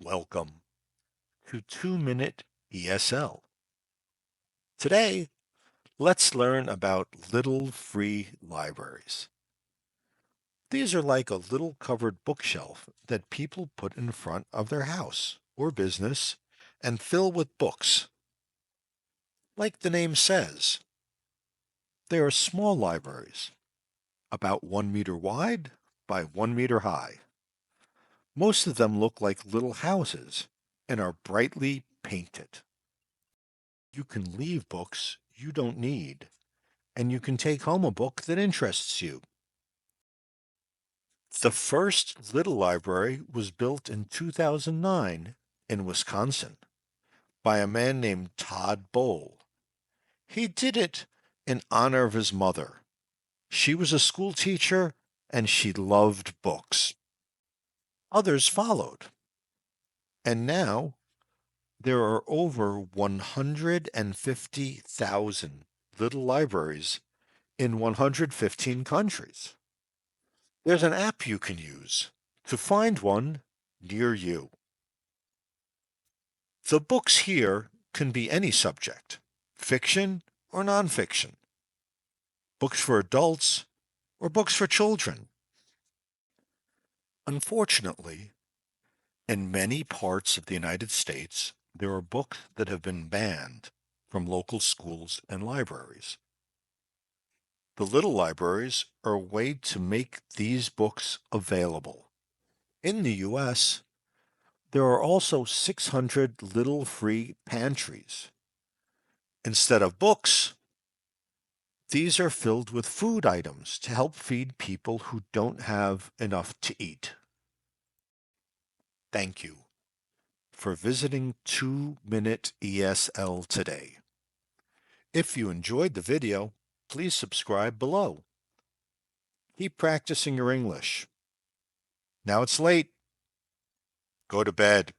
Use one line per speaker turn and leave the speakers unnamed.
Welcome to 2-Minute ESL. Today, let's learn about little free libraries. These are like a little covered bookshelf that people put in front of their house or business and fill with books. Like the name says, they are small libraries, about 1 meter wide by 1 meter high. Most of them look like little houses and are brightly painted. You can leave books you don't need, and you can take home a book that interests you. The first little library was built in 2009 in Wisconsin by a man named Todd Bowl. He did it in honor of his mother. She was a school teacher and she loved books. Others followed, and now there are over 150,000 little libraries in 115 countries. There's an app you can use to find one near you. The books here can be any subject, fiction or nonfiction, books for adults or books for children. Unfortunately, in many parts of the United States, there are books that have been banned from local schools and libraries. The little libraries are a way to make these books available. In the U.S., there are also 600 little free pantries. Instead of books, these are filled with food items to help feed people who don't have enough to eat. Thank you for visiting 2-Minute ESL today. If you enjoyed the video, please subscribe below. Keep practicing your English. Now it's late. Go to bed.